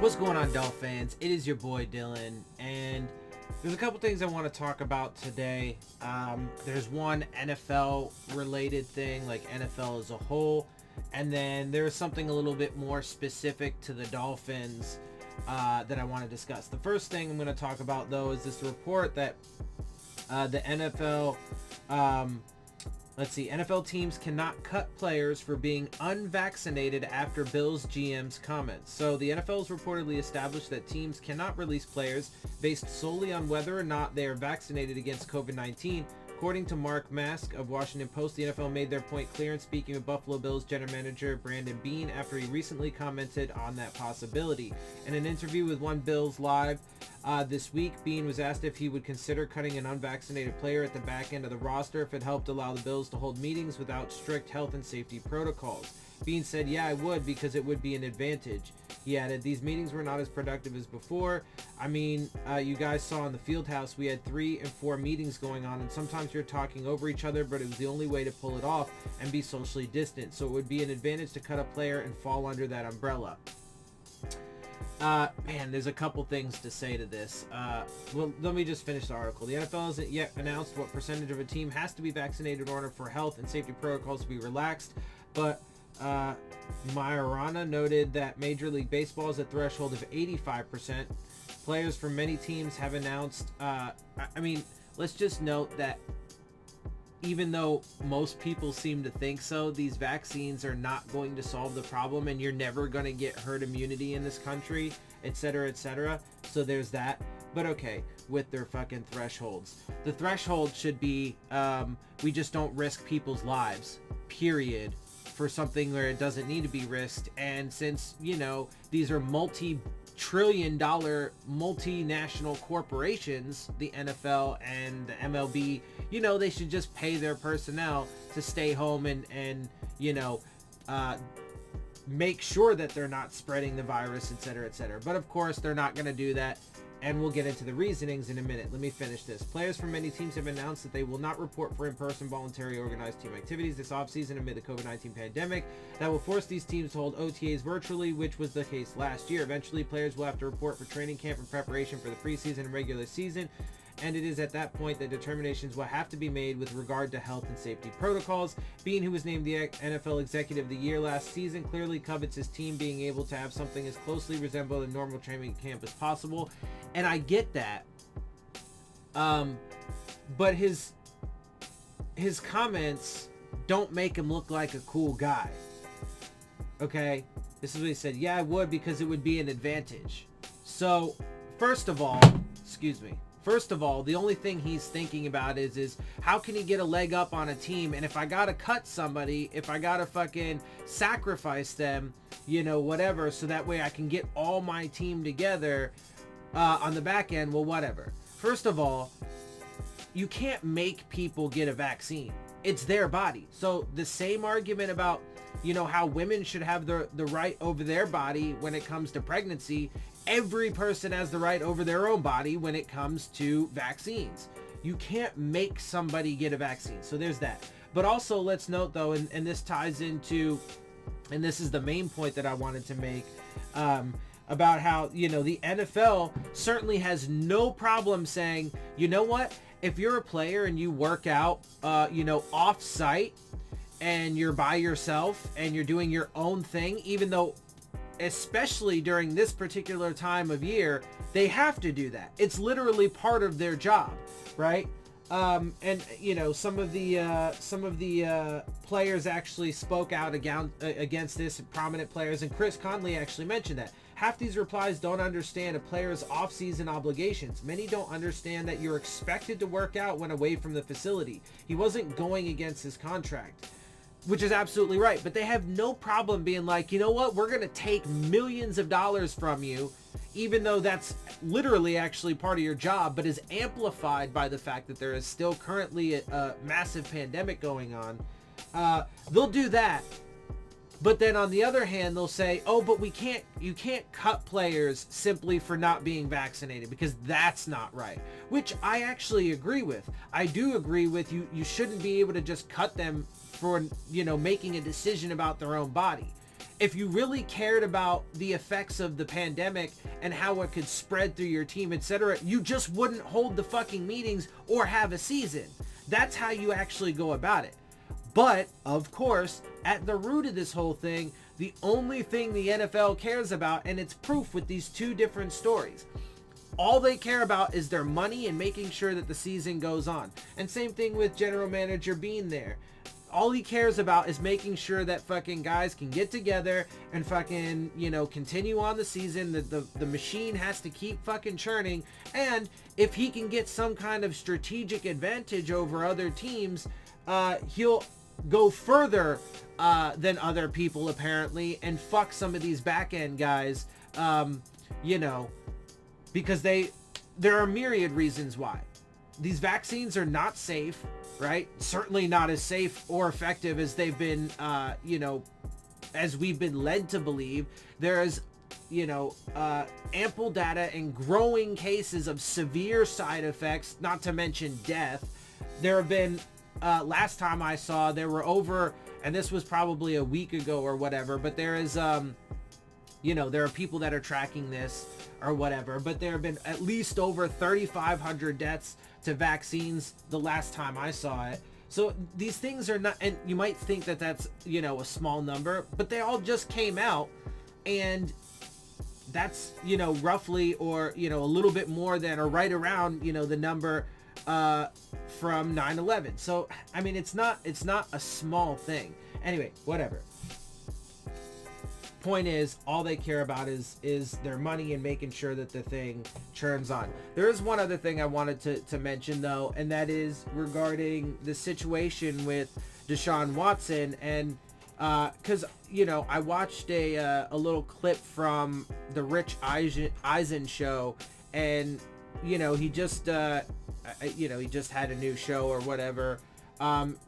What's going on, Dolphins? It is your boy Dillon, and there's a couple things I want to talk about today. There's one NFL related thing, like NFL as a whole, and then there's something a little bit more specific to the Dolphins that I want to discuss. The first thing I'm going to talk about, though, is this report that the NFL NFL teams cannot cut players for being unvaccinated after Bills GM's comments. So the NFL has reportedly established that teams cannot release players based solely on whether or not they are vaccinated against COVID-19. According to Mark Mask of Washington Post, the NFL made their point clear in speaking with Buffalo Bills general manager Brandon Beane after he recently commented on that possibility. In an interview with One Bills Live this week, Beane was asked if he would consider cutting an unvaccinated player at the back end of the roster if it helped allow the Bills to hold meetings without strict health and safety protocols. Beane said, "Yeah, I would, because it would be an advantage." He added, "These meetings were not as productive as before. I mean, you guys saw in the field house, we had 3 and 4 meetings going on, and sometimes you're talking over each other, but it was the only way to pull it off and be socially distant. So it would be an advantage to cut a player and fall under that umbrella." Man, there's a couple things to say to this. Well, let me just finish the article. The NFL hasn't yet announced what percentage of a team has to be vaccinated in order for health and safety protocols to be relaxed, but Majorana noted that Major League Baseball has a threshold of 85%. Players from many teams have announced, let's just note that even though most people seem to think so, these vaccines are not going to solve the problem, and you're never going to get herd immunity in this country, etc., etc. So there's that. But okay, with their fucking thresholds. The threshold should be, we just don't risk people's lives, period, for something where it doesn't need to be risked. And since, these are multi-trillion-dollar multinational corporations, the NFL and the MLB, they should just pay their personnel to stay home and make sure that they're not spreading the virus, etc., etc. But of course, they're not going to do that. And we'll get into the reasonings in a minute. Let me finish this. Players from many teams have announced that they will not report for in-person voluntary organized team activities this offseason amid the COVID-19 pandemic. That will force these teams to hold OTAs virtually, which was the case last year. Eventually, players will have to report for training camp in preparation for the preseason and regular season. And it is at that point that determinations will have to be made with regard to health and safety protocols. Beane, who was named the NFL Executive of the Year last season, clearly covets his team being able to have something as closely resemble a normal training camp as possible. And I get that. But his comments don't make him look like a cool guy. Okay? This is what he said. "Yeah, I would, because it would be an advantage." So, first of all, the only thing he's thinking about is how can he get a leg up on a team? And if I gotta cut somebody, if I gotta fucking sacrifice them, whatever, so that way I can get all my team together on the back end, well, whatever. First of all, you can't make people get a vaccine. It's their body. So the same argument about, how women should have the right over their body when it comes to pregnancy, every person has the right over their own body when it comes to vaccines. You can't make somebody get a vaccine. So there's that. But also, let's note, though, and this ties into, and this is the main point that I wanted to make, about how, the NFL certainly has no problem saying, you know what, if you're a player and you work out, off site, and you're by yourself and you're doing your own thing, even though, especially during this particular time of year, they have to do that. It's literally part of their job, right? And some of the players actually spoke out against this, prominent players, and Chris Conley actually mentioned that. Half these replies don't understand a player's off-season obligations. Many don't understand that you're expected to work out when away from the facility. He wasn't going against his contract, which is absolutely right. But they have no problem being like, you know what, we're going to take millions of dollars from you, even though that's literally actually part of your job, but is amplified by the fact that there is still currently a massive pandemic going on. They'll do that. But then on the other hand, they'll say, oh, but you can't cut players simply for not being vaccinated, because that's not right. Which I actually agree with. I do agree with you. You shouldn't be able to just cut them for, making a decision about their own body. If you really cared about the effects of the pandemic and how it could spread through your team, etc., you just wouldn't hold the fucking meetings or have a season. That's how you actually go about it. But, of course, at the root of this whole thing, the only thing the NFL cares about, and it's proof with these two different stories, all they care about is their money and making sure that the season goes on. And same thing with general manager being there. All he cares about is making sure that fucking guys can get together and fucking, you know, continue on the season. The machine has to keep fucking churning. And if he can get some kind of strategic advantage over other teams, he'll go further than other people apparently and fuck some of these back end guys, you know, because there are myriad reasons why. These vaccines are not safe, right? Certainly not as safe or effective as they've been, you know, as we've been led to believe. There is, you know, ample data and growing cases of severe side effects, not to mention death. There have been, last time I saw, there were over, and this was probably a week ago or whatever, but there is, you know, there are people that are tracking this or whatever, but there have been at least over 3,500 deaths to vaccines the last time I saw it. So these things are not, and you might think that that's, you know, a small number, but they all just came out, and that's, you know, roughly, or, you know, a little bit more than, or right around, you know, the number from 9/11. So I mean, it's not a small thing. Anyway, whatever. Point is, all they care about is their money and making sure that the thing churns on. There is one other thing I wanted to mention though, and that is regarding the situation with Deshaun Watson. And because, you know, I watched a little clip from the Rich Eisen show, and, you know, he just you know, he just had a new show or whatever.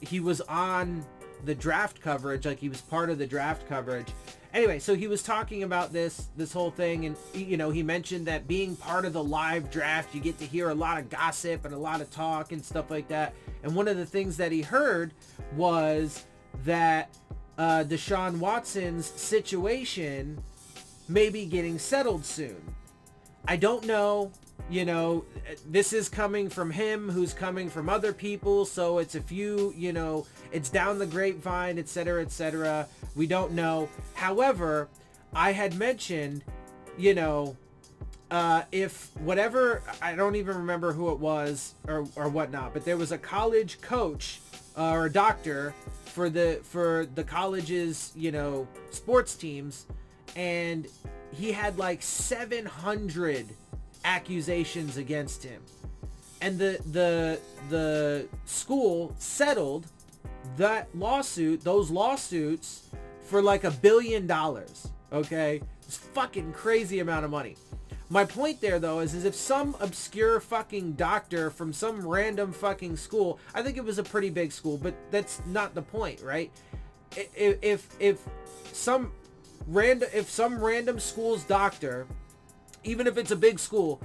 He was on the draft coverage, like he was part of the draft coverage. Anyway, so he was talking about this whole thing, and, you know, he mentioned that being part of the live draft, you get to hear a lot of gossip and a lot of talk and stuff like that. And one of the things that he heard was that Deshaun Watson's situation may be getting settled soon. I don't know. You know, this is coming from him, who's coming from other people, so it's a few, you know, it's down the grapevine, etc., etc. We don't know. However, I had mentioned, you know, if whatever, I don't even remember who it was or whatnot, but there was a college coach or a doctor for the college's, you know, sports teams, and he had like 700 accusations against him, and the school settled those lawsuits for like $1 billion. Okay, it's fucking crazy amount of money. My point there though is if some obscure fucking doctor from some random fucking school, I think it was a pretty big school, but that's not the point, right? If some random school's doctor, even if it's a big school,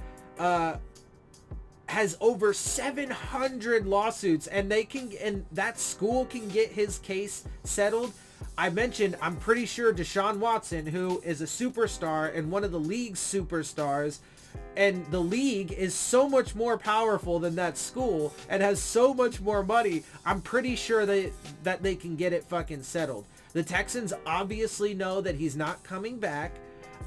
has over 700 lawsuits, and that school can get his case settled. I mentioned, I'm pretty sure Deshaun Watson, who is a superstar and one of the league's superstars, and the league is so much more powerful than that school and has so much more money, I'm pretty sure that they can get it fucking settled. The Texans obviously know that he's not coming back.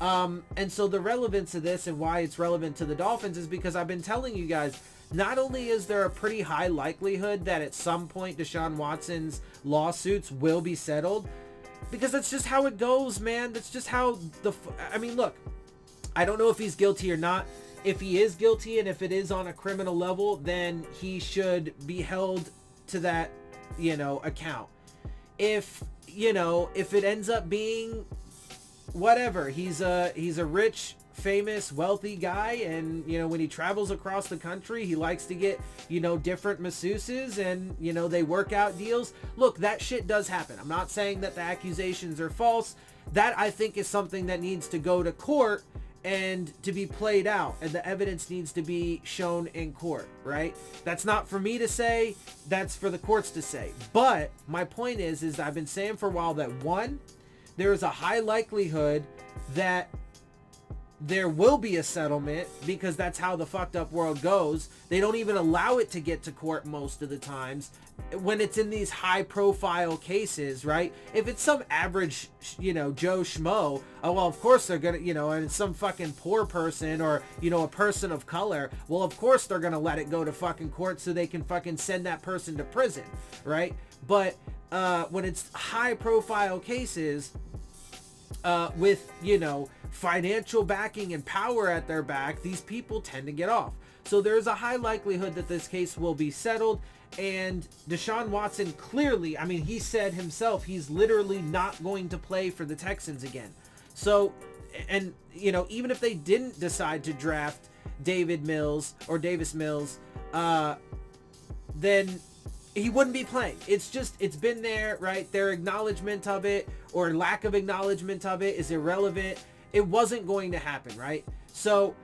And so the relevance of this and why it's relevant to the Dolphins is because I've been telling you guys, not only is there a pretty high likelihood that at some point Deshaun Watson's lawsuits will be settled, because that's just how it goes, man. That's just how I mean, look, I don't know if he's guilty or not. If he is guilty, and if it is on a criminal level, then he should be held to that, you know, account. If, you know, if it ends up being whatever, he's a rich, famous, wealthy guy, and, you know, when he travels across the country, he likes to get, you know, different masseuses, and, you know, they work out deals. Look, that shit does happen. I'm not saying that the accusations are false. That, I think, is something that needs to go to court and to be played out, and the evidence needs to be shown in court, right? That's not for me to say, that's for the courts to say. But my point is I've been saying for a while that, one, there is a high likelihood that there will be a settlement, because that's how the fucked up world goes. They don't even allow it to get to court most of the times when it's in these high profile cases, right? If it's some average, Joe Schmo, oh, well, of course they're gonna, and it's some fucking poor person, or, a person of color, well, of course they're gonna let it go to fucking court so they can fucking send that person to prison, right? But when it's high profile cases, with, financial backing and power at their back, these people tend to get off. So there's a high likelihood that this case will be settled. And Deshaun Watson clearly, he said himself, he's literally not going to play for the Texans again. So, and, even if they didn't decide to draft Davis Mills, then he wouldn't be playing. It's been there, right? Their acknowledgement of it, or lack of acknowledgement of it, is irrelevant. It wasn't going to happen, right? So,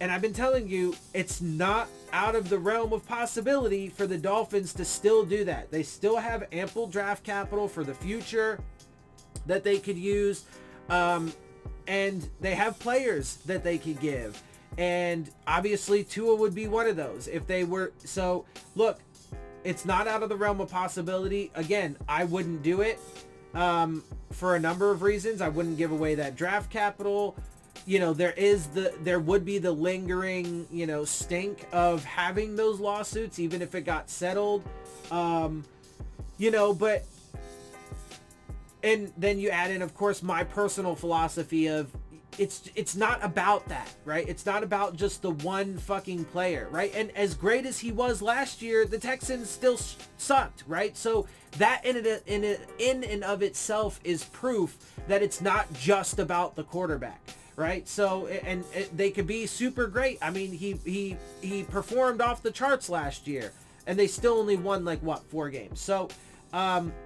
and I've been telling you, it's not out of the realm of possibility for the Dolphins to still do that. They still have ample draft capital for the future that they could use. And they have players that they could give. And obviously Tua would be one of those if they were. So look, it's not out of the realm of possibility. Again, I wouldn't do it for a number of reasons. I wouldn't give away that draft capital. There would be the lingering, stink of having those lawsuits, even if it got settled. But, and then you add in, of course, my personal philosophy of it's not about that, right? It's not about just the one fucking player, right? And as great as he was last year, the Texans still sucked, right? So that in and of itself is proof that it's not just about the quarterback, right? So, and they could be super great. He performed off the charts last year, and they still only won 4 games. So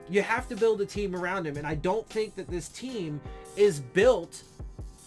you have to build a team around him, and I don't think that this team is built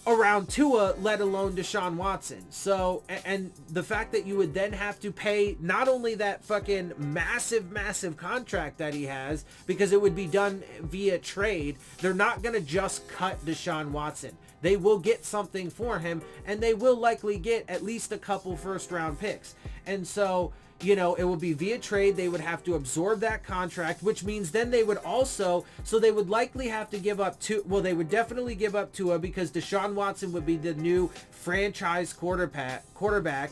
around Tua, let alone Deshaun Watson. So, and the fact that you would then have to pay not only that fucking massive contract that he has, because it would be done via trade. They're not going to just cut Deshaun Watson. They will get something for him, and they will likely get at least a couple first round picks. And so, it will be via trade. They would have to absorb that contract, which means then they would also, so they would likely have to give up they would definitely give up Tua, because Deshaun Watson would be the new franchise quarterback,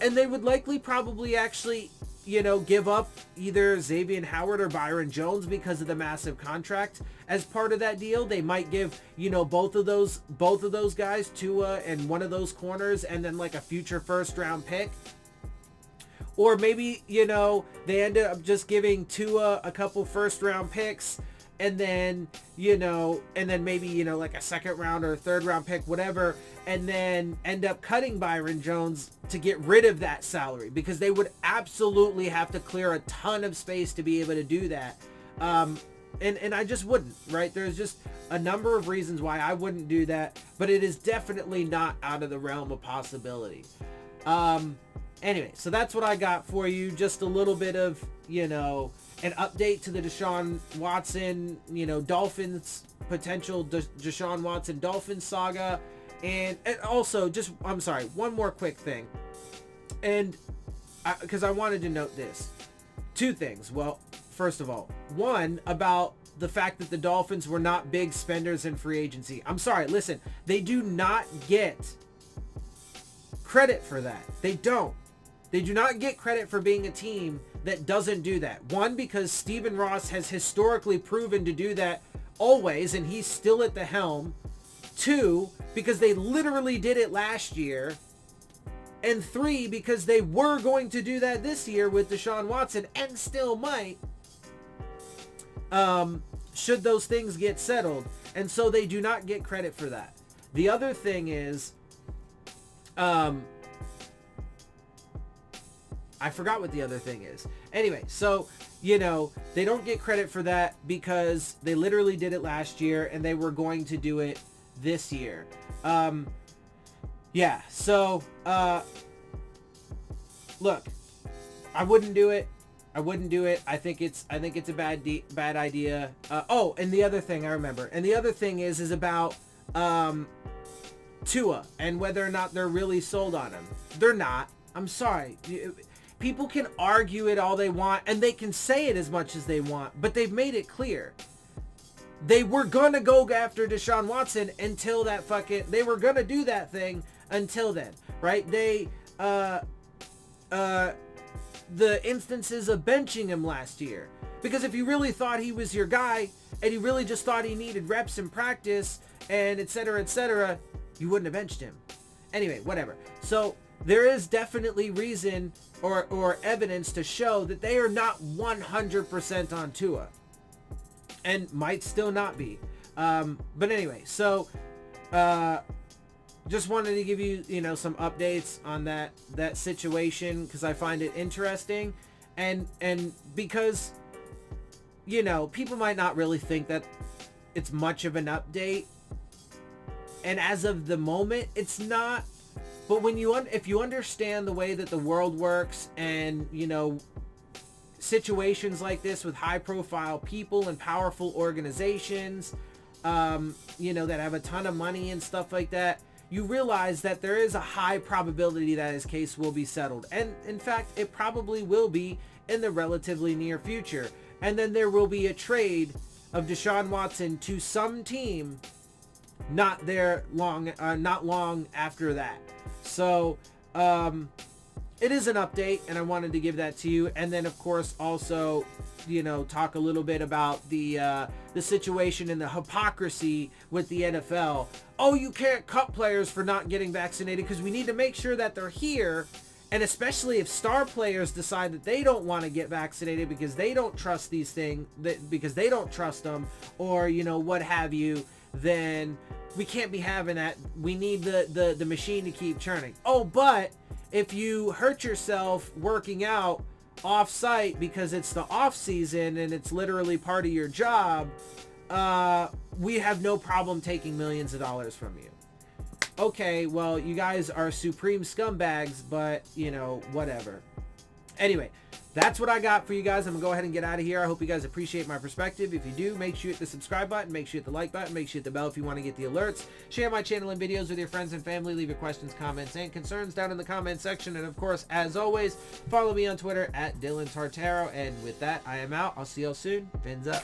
and they would likely probably actually, give up either Xavier Howard or Byron Jones because of the massive contract as part of that deal. They might give, both of those guys, Tua and one of those corners, and then a future first round pick. Or maybe, they ended up just giving Tua a couple first round picks, and then, maybe, a second round or a third round pick, whatever, and then end up cutting Byron Jones to get rid of that salary, because they would absolutely have to clear a ton of space to be able to do that. And I just wouldn't, right? There's just a number of reasons why I wouldn't do that, but it is definitely not out of the realm of possibility. Anyway, so that's what I got for you. Just a little bit of, an update to the Deshaun Watson, Dolphins, potential Deshaun Watson Dolphins saga. And also, one more quick thing. And because I wanted to note this. 2 things. Well, first of all, one, about the fact that the Dolphins were not big spenders in free agency. I'm sorry, listen, they do not get credit for that. They don't. They do not get credit for being a team that doesn't do that. One, because Stephen Ross has historically proven to do that always, and he's still at the helm. 2, because they literally did it last year. And 3, because they were going to do that this year with Deshaun Watson, and still might, should those things get settled. And so they do not get credit for that. The other thing is, I forgot what the other thing is. Anyway, so, they don't get credit for that because they literally did it last year and they were going to do it this year. Yeah, so, look, I wouldn't do it. I wouldn't do it. I think it's a bad idea. Oh, and the other thing I remember, and the other thing is about Tua and whether or not they're really sold on him. They're not. I'm sorry. People can argue it all they want, and they can say it as much as they want, but they've made it clear. They were going to go after Deshaun Watson until that they were going to do that thing until then, right? They, the instances of benching him last year, because if you really thought he was your guy and you really just thought he needed reps in practice and et cetera, you wouldn't have benched him. Anyway, whatever. So there is definitely reason or evidence to show that they are not 100% on Tua, and might still not be. But anyway, so just wanted to give you, some updates on that situation, because I find it interesting, and because, people might not really think that it's much of an update, and as of the moment, it's not. But when if you understand the way that the world works, and situations like this with high-profile people and powerful organizations, that have a ton of money and stuff like that, you realize that there is a high probability that his case will be settled. And in fact, it probably will be in the relatively near future. And then there will be a trade of Deshaun Watson to some team not long after that. So, it is an update, and I wanted to give that to you. And then, of course, also, talk a little bit about the situation and the hypocrisy with the NFL. Oh, you can't cut players for not getting vaccinated because we need to make sure that they're here. And especially if star players decide that they don't want to get vaccinated because they don't trust these things, because they don't trust them, or, what have you, then we can't be having that. We need the machine to keep churning. Oh, but if you hurt yourself working out off-site because it's the off-season and it's literally part of your job, we have no problem taking millions of dollars from you. Okay, well, you guys are supreme scumbags, but, whatever. Anyway, that's what I got for you guys. I'm going to go ahead and get out of here. I hope you guys appreciate my perspective. If you do, make sure you hit the subscribe button. Make sure you hit the like button. Make sure you hit the bell if you want to get the alerts. Share my channel and videos with your friends and family. Leave your questions, comments, and concerns down in the comment section. And, of course, as always, follow me on Twitter at Dillon Tartaro. And with that, I am out. I'll see y'all soon. Phins up.